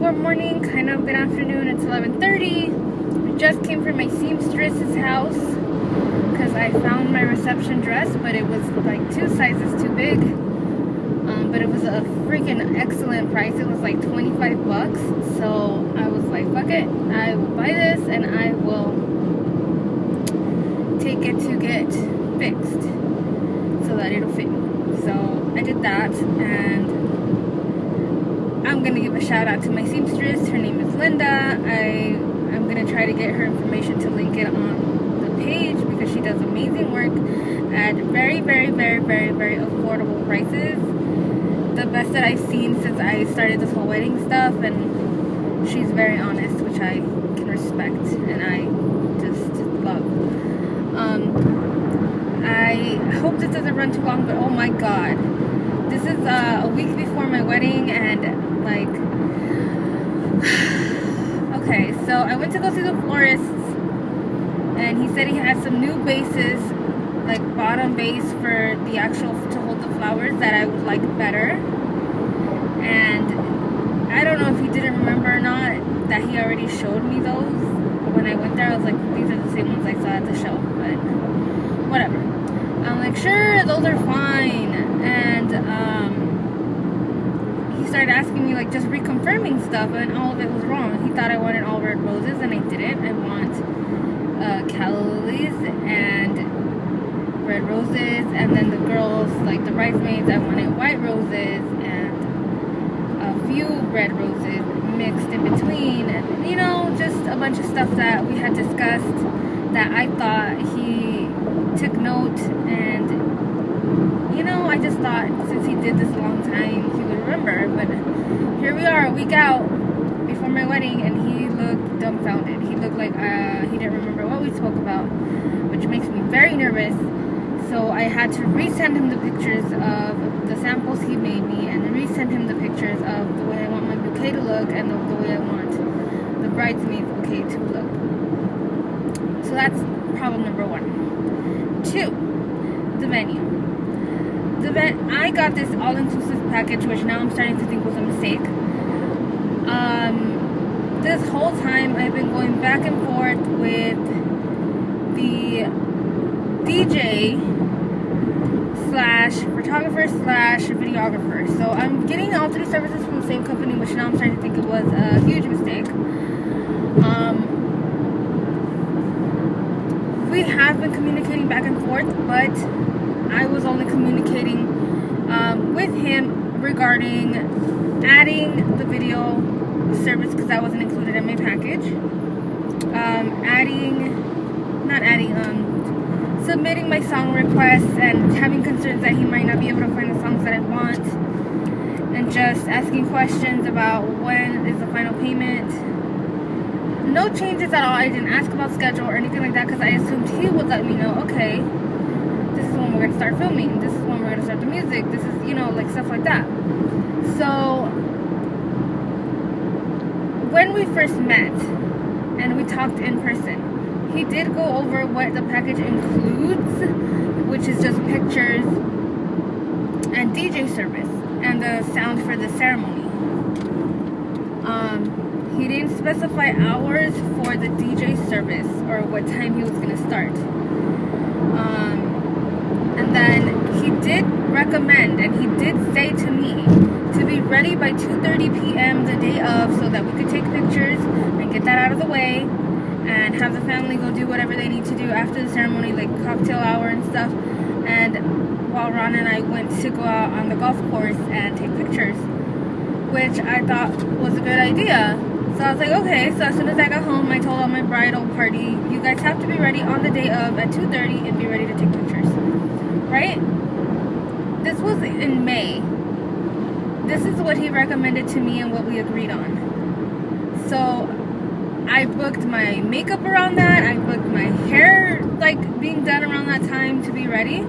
good morning, kind of good afternoon. It's 11:30. I just came from my seamstress's house because I found my reception dress, but it was like 2 sizes too big. But it was a freaking excellent price. It was like 25 bucks. So I was like, fuck it. I will buy this and I will take it to get fixed so that it'll fit me. So I did that, and I'm gonna give a shout out to my seamstress. Her name is Linda. I'm gonna try to get her information to link it on the page because she does amazing work at very, very, very, very, very affordable prices. The best that I've seen since I started this whole wedding stuff, and she's very honest, which I can respect and I just love. I hope this doesn't run too long, but oh my god, this is a week before my wedding, and like, okay, so I went to go see the florist, and he said he had some new bases, like bottom base for the actual, to hold the flowers, that I would like better. And I don't know if he didn't remember or not that he already showed me those. When I went there, I was like, these are the same ones I saw at the show, but whatever. I'm like, sure, those are fine. And he started asking me, like, just reconfirming stuff, and all of it was wrong. He thought I wanted all red roses, and I didn't. I want calla lilies and red roses, and then the girls, like the bridesmaids, I wanted white roses and a few red roses mixed in between, and you know, just a bunch of stuff that we had discussed that I thought he took note. And you know, I just thought since he did this a long time, he would remember. But here we are, a week out before my wedding, and he looked dumbfounded. He looked like he didn't remember what we spoke about, which makes me very nervous. So I had to resend him the pictures of the samples he made me, and resend him the pictures of the way I want my bouquet to look, and the way I want the bridesmaid's bouquet to look. So that's problem number 1. 2, the venue. I got this all-inclusive package, which now I'm starting to think was a mistake. This whole time I've been going back and forth with the DJ slash photographer slash videographer. So I'm getting all 3 services from the same company, which now I'm starting to think it was a huge mistake. We have been communicating back and forth, but I was only communicating with him regarding adding the video service because that wasn't included in my package. Submitting my song requests and having concerns that he might not be able to find the songs that I want, and just asking questions about when is the final payment. No changes at all. I didn't ask about schedule or anything like that because I assumed he would let me know, okay, this is when we're going to start filming, this is when we're going to start the music, this is, you know, like stuff like that. So when we first met and we talked in person, he did go over what the package includes, which is just pictures and DJ service and the sound for the ceremony. He didn't specify hours for the DJ service or what time he was going to start. And then he did recommend, and he did say to me to be ready by 2:30 p.m. the day of, so that we could take pictures and get that out of the way, and have the family go do whatever they need to do after the ceremony, like cocktail hour and stuff. And while Ron and I went to go out on the golf course and take pictures, which I thought was a good idea. So I was like, okay. So as soon as I got home, I told all my bridal party, you guys have to be ready on the day of at 2:30 and be ready to take pictures, right? This was in May. This is what he recommended to me and what we agreed on. So I booked my makeup around that. I booked my hair, like, being done around that time to be ready.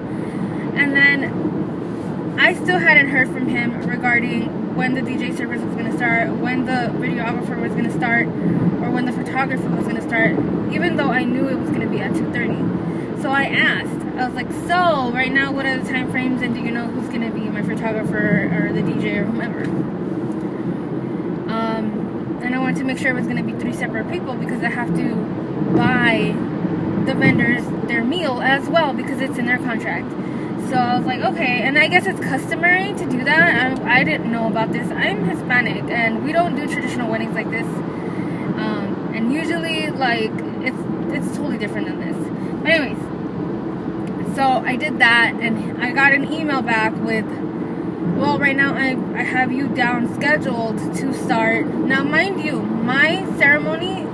And then I still hadn't heard from him regarding when the DJ service was going to start, when the videographer was going to start, or when the photographer was going to start, even though I knew it was going to be at 2:30. So I asked, I was like, so right now, what are the time frames, and do you know who's going to be my photographer or the DJ or whomever? And I wanted to make sure it was going to be 3 separate people because I have to buy the vendors their meal as well because it's in their contract. So I was like, okay. And I guess it's customary to do that. I didn't know about this. I'm Hispanic and we don't do traditional weddings like this. And usually, like, it's totally different than this. But anyways, so I did that and I got an email back with, well, right now I have you down scheduled to start. Now, mind you, my ceremony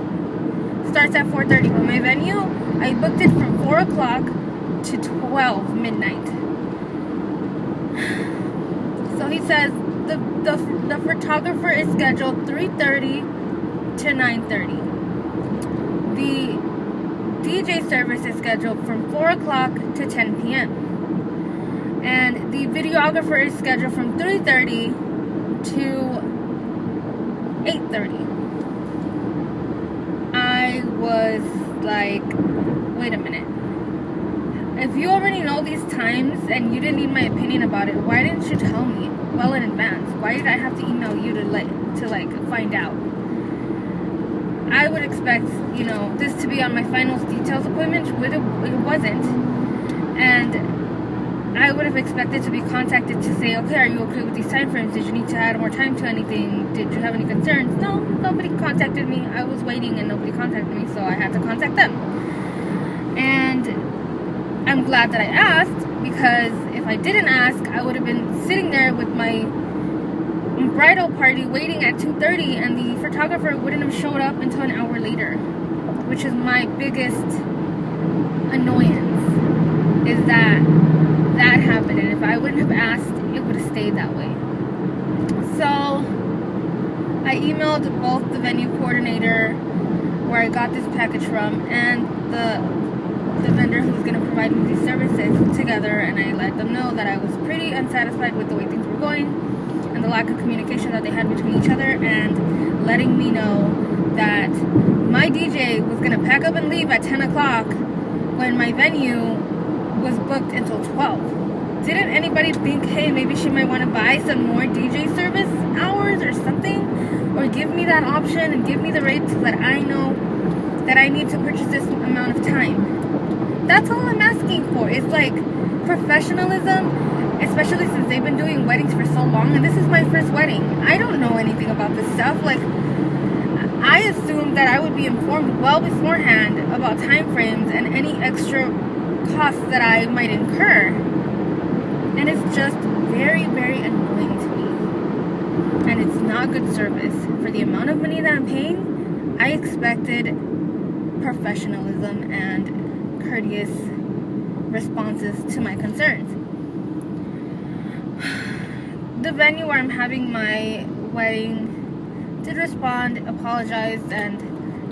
starts at 4:30, but my venue, I booked it from 4 o'clock to 12 midnight. So he says the photographer is scheduled 3:30 to 9:30. The DJ service is scheduled from 4 o'clock to 10 p.m. And the videographer is scheduled from 3:30 to 8:30. I was like, wait a minute. If you already know these times and you didn't need my opinion about it, why didn't you tell me well in advance? Why did I have to email you to find out? I would expect, this to be on my finals details appointment, but it wasn't. And I would have expected to be contacted to say, okay, are you okay with these time frames? Did you need to add more time to anything? Did you have any concerns? No, nobody contacted me. I was waiting and nobody contacted me, so I had to contact them. And I'm glad that I asked, because if I didn't ask, I would have been sitting there with my bridal party waiting at 2:30, and the photographer wouldn't have showed up until an hour later, which is my biggest annoyance, is that happened. And if I wouldn't have asked, it would have stayed that way. So I emailed both the venue coordinator where I got this package from and the vendor who was going to provide me these services together, and I let them know that I was pretty unsatisfied with the way things were going and the lack of communication that they had between each other, and letting me know that my DJ was going to pack up and leave at 10 o'clock when my venue was booked until 12. Didn't anybody think, hey, maybe she might want to buy some more DJ service hours or something, or give me that option and give me the rate so that I know that I need to purchase this amount of time? That's all I'm asking for. It's like professionalism, especially since they've been doing weddings for so long, and this is my first wedding. I don't know anything about this stuff. Like, I assumed that I would be informed well beforehand about time frames and any extra costs that I might incur. And it's just very, very annoying to me. And it's not good service. For the amount of money that I'm paying, I expected professionalism and courteous responses to my concerns. The venue where I'm having my wedding did respond, apologized, and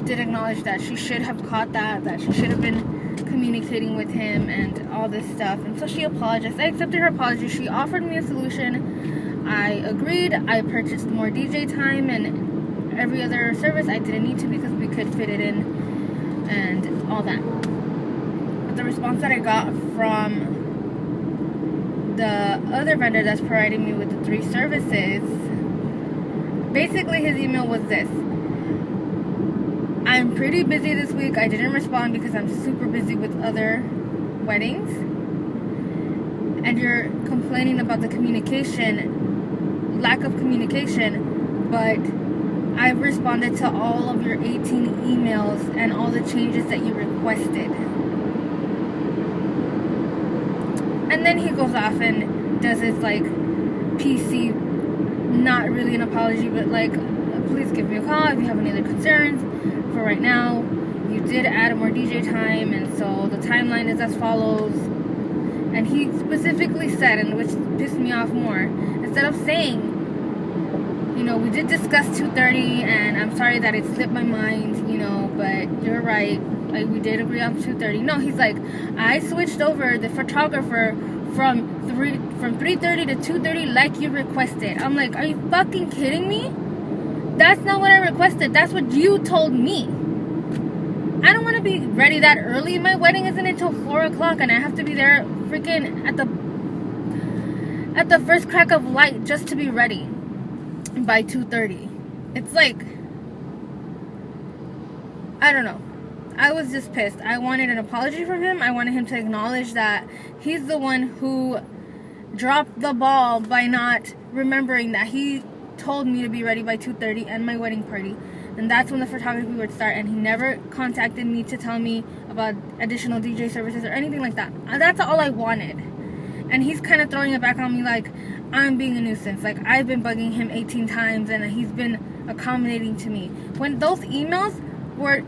did acknowledge that she should have caught that she should have been communicating with him and all this stuff. And so she apologized. I accepted her apology. She offered me a solution. I agreed. I purchased more DJ time and every other service I didn't need to because we could fit it in and all that. But the response that I got from the other vendor that's providing me with the 3 services, basically his email was this: I'm pretty busy this week. I didn't respond because I'm super busy with other weddings, and you're complaining about the lack of communication, but I've responded to all of your 18 emails and all the changes that you requested. And then he goes off and does his like PC, not really an apology, but like, please give me a call if you have any other concerns. For right now, you did add more DJ time, and so the timeline is as follows. And he specifically said, and which pissed me off more, instead of saying, we did discuss 2:30, and I'm sorry that it slipped my mind, but you're right, like, we did agree on 2:30. No, he's like, I switched over the photographer from 3:30 to 2:30 like you requested. I'm like, are you fucking kidding me? That's not what I requested. That's what you told me. I don't want to be ready that early. My wedding isn't until 4 o'clock, and I have to be there freaking at the first crack of light just to be ready by 2:30. It's like, I don't know. I was just pissed. I wanted an apology from him. I wanted him to acknowledge that he's the one who dropped the ball by not remembering that he told me to be ready by 2:30 and my wedding party. And that's when the photography would start. And he never contacted me to tell me about additional DJ services or anything like that. That's all I wanted. And he's kind of throwing it back on me like I'm being a nuisance. Like I've been bugging him 18 times and he's been accommodating to me. When those emails were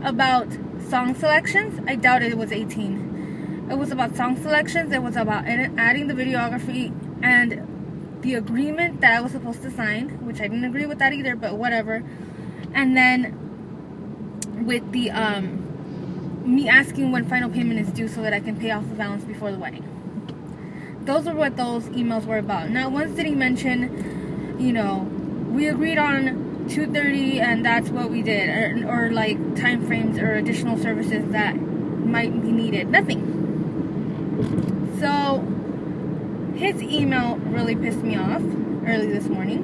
about song selections, I doubted it was 18. It was about song selections. It was about adding the videography and the agreement that I was supposed to sign, which I didn't agree with that either, but whatever. And then with the me asking when final payment is due so that I can pay off the balance before the wedding. Those are what those emails were about. Not once did he mention, you know, we agreed on 2:30 and that's what we did, or like time frames or additional services that might be needed. Nothing. So his email really pissed me off early this morning,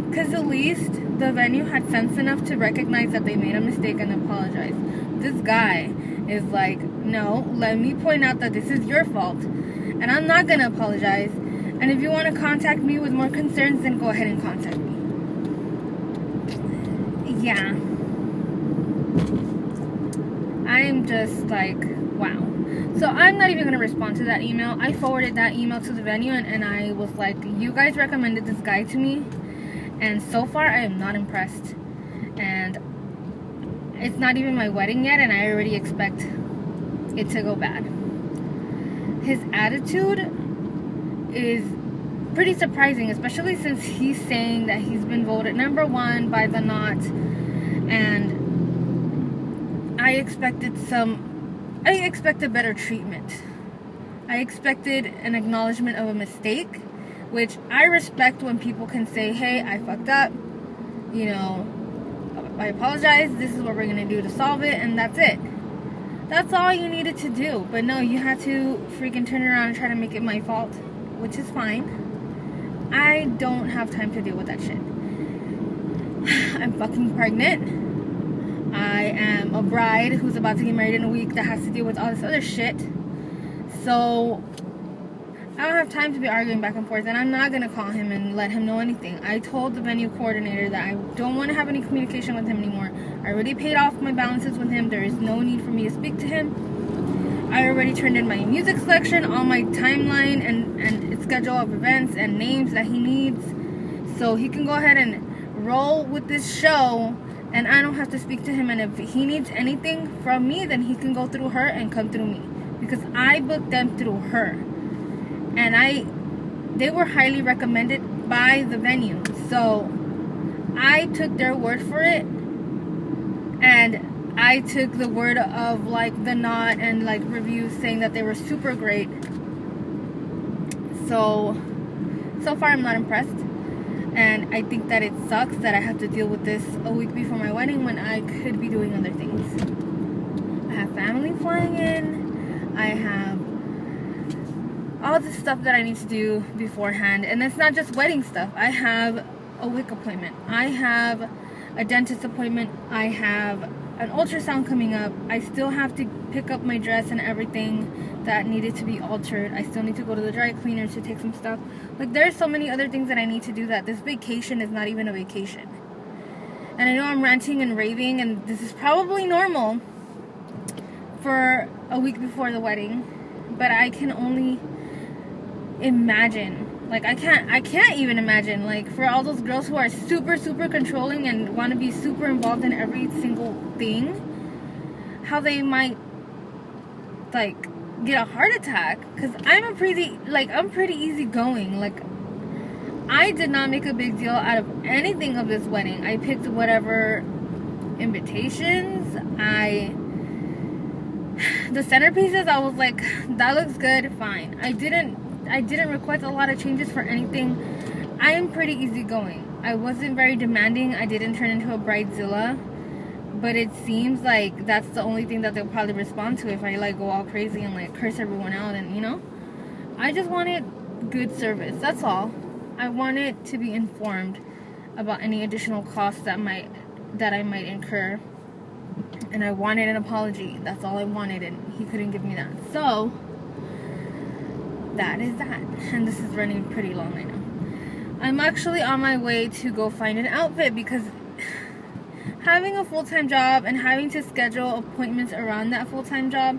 because at least the venue had sense enough to recognize that they made a mistake and apologize. This guy is like, no, let me point out that this is your fault and I'm not gonna apologize, and if you want to contact me with more concerns, then go ahead and contact me. Yeah, I'm just like, wow. So I'm not even going to respond to that email. I forwarded that email to the venue and I was like, you guys recommended this guy to me, and so far I am not impressed. And it's not even my wedding yet and I already expect it to go bad. His attitude is pretty surprising, especially since he's saying that he's been voted #1 by the Knot, and I expected better treatment. I expected an acknowledgement of a mistake, which I respect when people can say, hey, I fucked up, you know, I apologize, this is what we're gonna do to solve it, and that's it. That's all you needed to do. But no, you had to freaking turn around and try to make it my fault, which is fine. I don't have time to deal with that shit. I'm fucking pregnant. I am a bride who's about to get married in a week that has to deal with all this other shit. So I don't have time to be arguing back and forth, and I'm not gonna call him and let him know anything. I told the venue coordinator that I don't want to have any communication with him anymore. I already paid off my balances with him. There is no need for me to speak to him. I already turned in my music selection, all my timeline and schedule of events and names that he needs, so he can go ahead and roll with this show, and I don't have to speak to him. And if he needs anything from me, then he can go through her and come through me, because I booked them through her, and they were highly recommended by the venue, so I took their word for it, and I took the word of like the Knot and like reviews saying that they were super great. So far I'm not impressed, and I think that it sucks that I have to deal with this a week before my wedding when I could be doing other things. I have family flying in, I have all this stuff that I need to do beforehand, and it's not just wedding stuff. I have a WIC appointment, I have a dentist appointment, I have an ultrasound coming up, I still have to pick up my dress and everything that needed to be altered. I still need to go to the dry cleaner to take some stuff. Like, there's so many other things that I need to do that this vacation is not even a vacation. And I know I'm ranting and raving, and this is probably normal for a week before the wedding, but I can only imagine. Like, I can't even imagine, like, for all those girls who are super, super controlling and want to be super involved in every single thing, how they might, like, get a heart attack. Because I'm pretty easygoing. Like, I did not make a big deal out of anything of this wedding. I picked whatever invitations, the centerpieces, I was like, that looks good, fine. I didn't request a lot of changes for anything. I am pretty easygoing. I wasn't very demanding. I didn't turn into a bridezilla, but it seems like that's the only thing that they'll probably respond to if I like go all crazy and like curse everyone out. And you know, I just wanted good service, that's all. I wanted to be informed about any additional costs that I might incur And I wanted an apology. That's all I wanted, and he couldn't give me that. So that is that. And this is running pretty long right now. I'm actually on my way to go find an outfit because having a full-time job and having to schedule appointments around that full-time job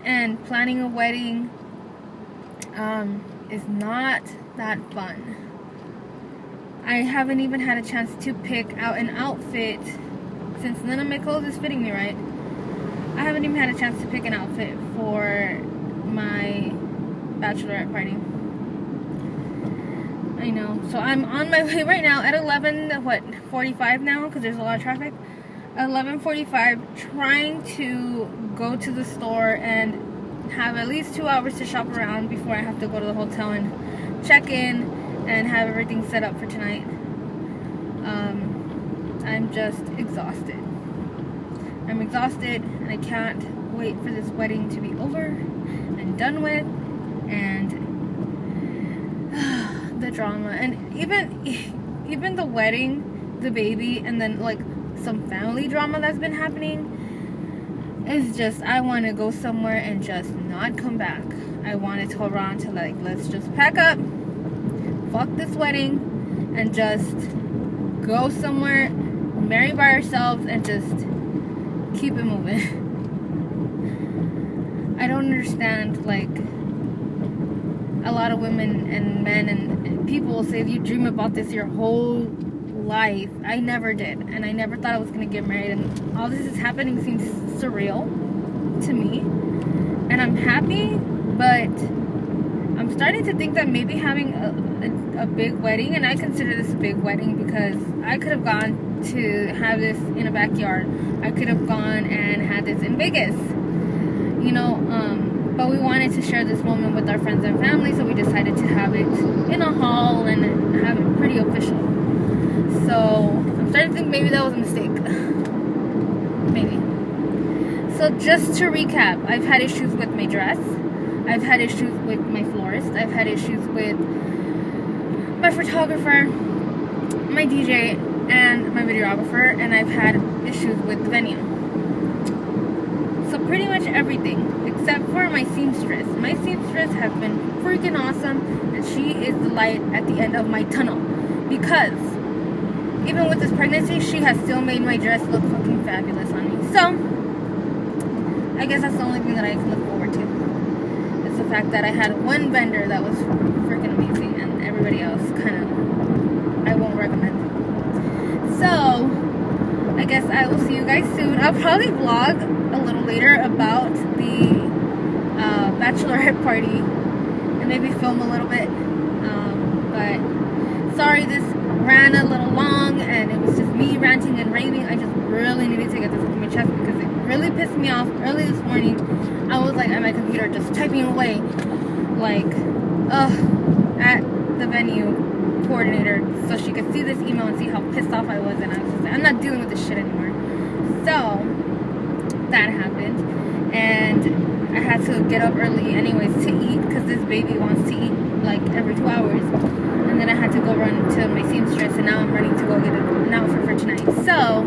and planning a wedding is not that fun. I haven't even had a chance to pick out an outfit since none of my clothes is fitting me right. I haven't even had a chance to pick an outfit for my bachelorette party. I know. So I'm on my way right now at 11:45 now because there's a lot of traffic. 11:45, trying to go to the store and have at least 2 hours to shop around before I have to go to the hotel and check in and have everything set up for tonight. I'm just exhausted. I'm exhausted and I can't wait for this wedding to be over and done with, and the drama, and even the wedding, the baby, and then like some family drama that's been happening is just, I want to go somewhere and just not come back. I want to tell Ron to like, let's just pack up, fuck this wedding, and just go somewhere, marry by ourselves, and just keep it moving. I don't understand, like, a lot of women and men and people will say, if you dream about this your whole life. I never did, and I never thought I was gonna get married, and all this is happening seems surreal to me, and I'm happy, but I'm starting to think that maybe having a big wedding, and I consider this a big wedding because I could have gone to have this in a backyard. I could have gone and had this in Vegas, you know, but we wanted to share this moment with our friends and family, so we decided to have it in a hall and have it pretty official. So I'm starting to think maybe that was a mistake. Maybe. So just to recap, I've had issues with my dress. I've had issues with my florist. I've had issues with my photographer, my DJ, and my videographer, and I've had issues with the venue. So pretty much everything, except for my seamstress. My seamstress has been freaking awesome, and she is the light at the end of my tunnel. Because even with this pregnancy, she has still made my dress look fucking fabulous on me. So I guess that's the only thing that I can look forward to. It's the fact that I had one vendor that was freaking amazing, and everybody else kind of, I won't recommend. So I guess I will see you guys soon. I'll probably vlog a little later about the bachelorette party and maybe film a little bit. But sorry, this ran a little long and it was just me ranting and raving. I just really needed to get this off my chest because it really pissed me off. Early this morning, I was like at my computer just typing away, like, at the venue coordinator so she could see this email and see how pissed off I was, and I was just like, I'm not dealing with this shit anymore. So that happened, and I had to get up early anyways to eat because this baby wants to eat like every 2 hours, and then I had to go run to my seamstress, and now I'm running to go get an outfit for tonight. So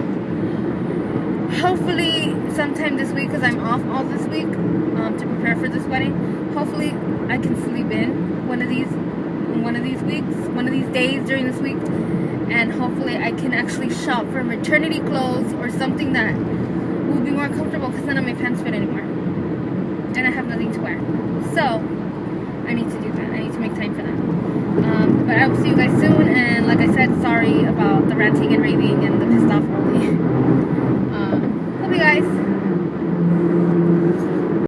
hopefully sometime this week, because I'm off all this week to prepare for this wedding, hopefully I can sleep in one of these weeks, one of these days during this week, and hopefully I can actually shop for maternity clothes or something that will be more comfortable, because none of my pants fit anymore and I have nothing to wear. So I need to do that. I need to make time for that. But I will see you guys soon, and like I said, sorry about the ranting